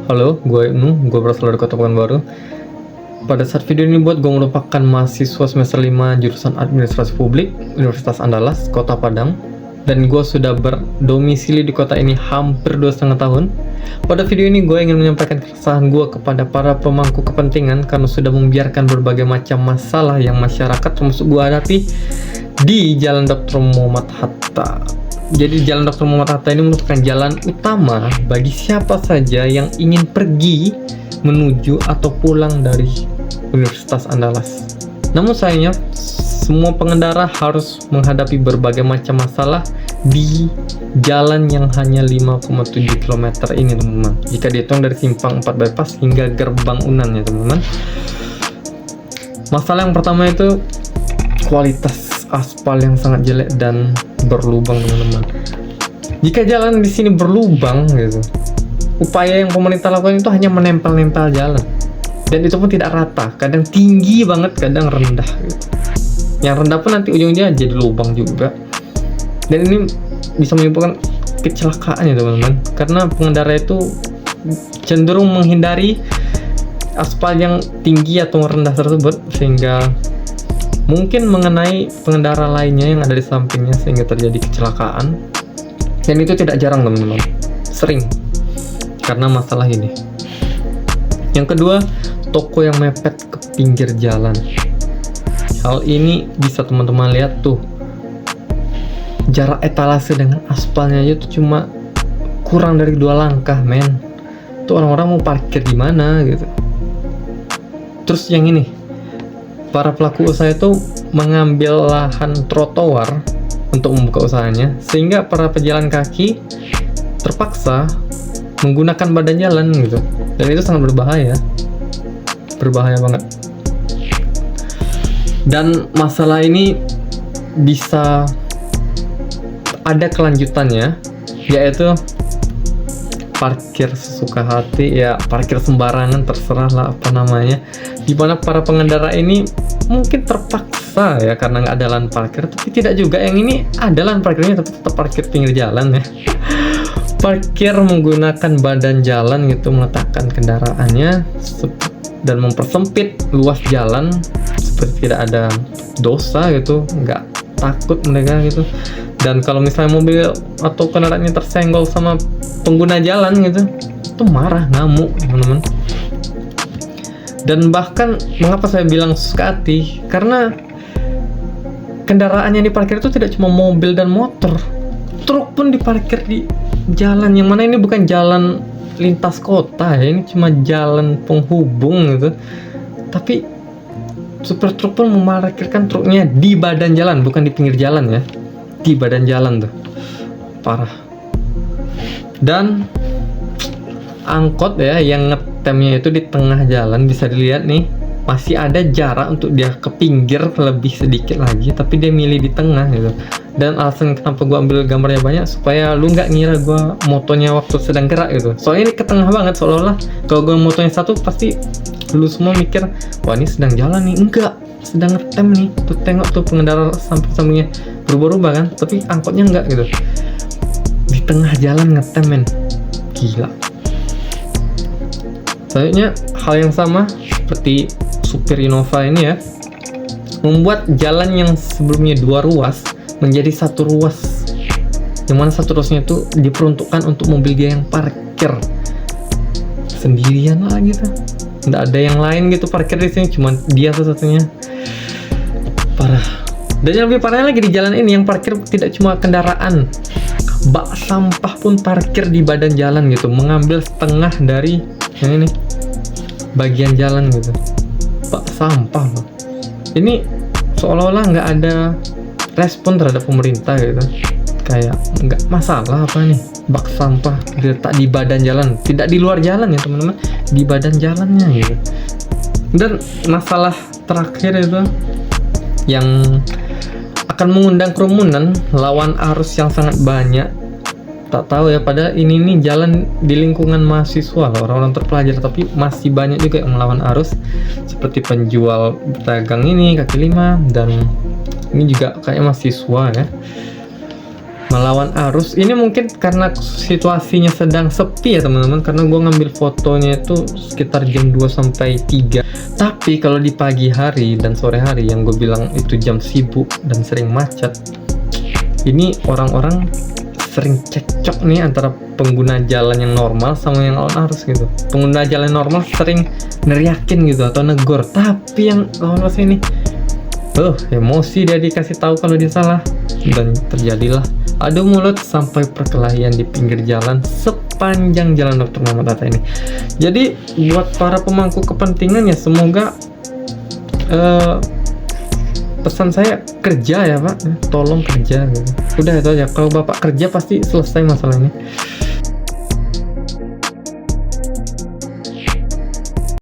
Halo, gue gue berasal dari Kota Pekanbaru. Pada saat video ini buat, gue merupakan mahasiswa semester 5 jurusan Administrasi Publik Universitas Andalas, Kota Padang. Dan gue sudah berdomisili di kota ini hampir 2,5 tahun. Pada video ini gue ingin menyampaikan keresahan gue kepada para pemangku kepentingan karena sudah membiarkan berbagai macam masalah yang masyarakat termasuk gue hadapi di Jalan Dr. Muhammad Hatta. Jadi Jalan Dr. Muhammad Hatta ini merupakan jalan utama bagi siapa saja yang ingin pergi, menuju atau pulang dari Universitas Andalas. Namun sayangnya semua pengendara harus menghadapi berbagai macam masalah di jalan yang hanya 5,7 km ini, teman-teman. Jika dihitung dari simpang 4 bypass hingga gerbang Unan ya, teman-teman. Masalah yang pertama itu kualitas aspal yang sangat jelek dan berlubang, teman-teman. Jika jalan di sini berlubang gitu, upaya yang pemerintah lakukan itu hanya menempel-nempel jalan, dan itu pun tidak rata, kadang tinggi banget, kadang rendah gitu. Yang rendah pun nanti ujung-ujungnya jadi lubang juga, dan ini bisa menimbulkan kecelakaan ya, teman-teman, karena pengendara itu cenderung menghindari aspal yang tinggi atau rendah tersebut, sehingga mungkin mengenai pengendara lainnya yang ada di sampingnya sehingga terjadi kecelakaan. Dan itu tidak jarang, teman-teman, sering karena masalah ini. Yang kedua, toko yang mepet ke pinggir jalan. Hal ini bisa teman-teman lihat tuh, jarak etalase dengan aspalnya aja tuh cuma kurang dari 2 langkah, men. Tuh orang-orang mau parkir di mana gitu. Terus yang ini, para pelaku usaha itu mengambil lahan trotoar untuk membuka usahanya, sehingga para pejalan kaki terpaksa menggunakan badan jalan gitu. Dan itu sangat berbahaya banget. Dan masalah ini bisa ada kelanjutannya, yaitu parkir sesuka hati ya, parkir sembarangan, terserah lah apa namanya, dimana para pengendara ini mungkin terpaksa ya karena nggak ada lahan parkir, tapi tidak juga. Yang ini ada lahan parkirnya tapi tetap parkir pinggir jalan ya. Parkir menggunakan badan jalan gitu, meletakkan kendaraannya dan mempersempit luas jalan seperti tidak ada dosa gitu, nggak takut mereka gitu. Dan kalau misalnya mobil atau kendaraannya tersenggol sama pengguna jalan gitu, itu marah, ngamuk, teman-teman. Dan bahkan mengapa saya bilang suka hati, karena kendaraan yang diparkir itu tidak cuma mobil dan motor, truk pun diparkir di jalan yang mana ini bukan jalan lintas kota ya, ini cuma jalan penghubung gitu. Tapi supir truk pun memarkirkan truknya di badan jalan, bukan di pinggir jalan ya, di badan jalan tuh, parah. Dan angkot ya yang ngetemnya itu di tengah jalan, bisa dilihat nih, masih ada jarak untuk dia ke pinggir lebih sedikit lagi, tapi dia milih di tengah gitu. Dan alasan kenapa gua ambil gambarnya banyak, supaya lu nggak ngira gua motonya waktu sedang gerak gitu. Soalnya ini ke tengah banget, seolah-olah kalau gua motonya satu pasti lu semua mikir, wah ini sedang jalan nih. Enggak, sedang ngetem nih. Tuh tengok tuh pengendara samping-sampingnya berubah-ubah kan, tapi angkotnya enggak gitu, di tengah jalan ngetem, men. Gila. Selanjutnya hal yang sama seperti supir Innova ini ya, membuat jalan yang sebelumnya 2 ruas menjadi 1 ruas, yang mana 1 ruasnya itu diperuntukkan untuk mobil dia yang parkir sendirian lah gitu, nggak ada yang lain gitu parkir di sini, cuma dia satu-satunya. Parah. Dan yang lebih parah lagi, di jalan ini yang parkir tidak cuma kendaraan, bak sampah pun parkir di badan jalan gitu, mengambil setengah dari yang ini bagian jalan gitu, bak sampah loh. Ini seolah-olah nggak ada respon terhadap pemerintah gitu, kayak nggak masalah apa nih, bak sampah diletak di badan jalan, tidak di luar jalan ya teman-teman, di badan jalannya gitu. Dan masalah terakhir itu yang akan mengundang kerumunan lawan arus yang sangat banyak. Tak tahu ya, padahal ini nih jalan di lingkungan mahasiswa loh, orang-orang terpelajar, tapi masih banyak juga yang melawan arus, seperti penjual pedagang ini, kaki lima, dan ini juga kayaknya mahasiswa ya. melawan arus. Ini mungkin karena situasinya sedang sepi ya teman-teman, karena gue ngambil fotonya itu sekitar jam 2 sampai 3. Tapi kalau di pagi hari dan sore hari yang gue bilang itu jam sibuk dan sering macet, ini orang-orang sering cekcok nih antara pengguna jalan yang normal sama yang lawan arus gitu. Pengguna jalan normal sering neriakin gitu atau negor, tapi yang lawan arus ini emosi, dia dikasih tahu kalau dia salah, dan terjadilah adu mulut sampai perkelahian di pinggir jalan sepanjang jalan Dr. Muhammad Hatta ini. Jadi buat para pemangku kepentingan ya, semoga pesan saya kerja ya Pak, tolong kerja gitu. Udah itu aja, kalau Bapak kerja pasti selesai masalah ini.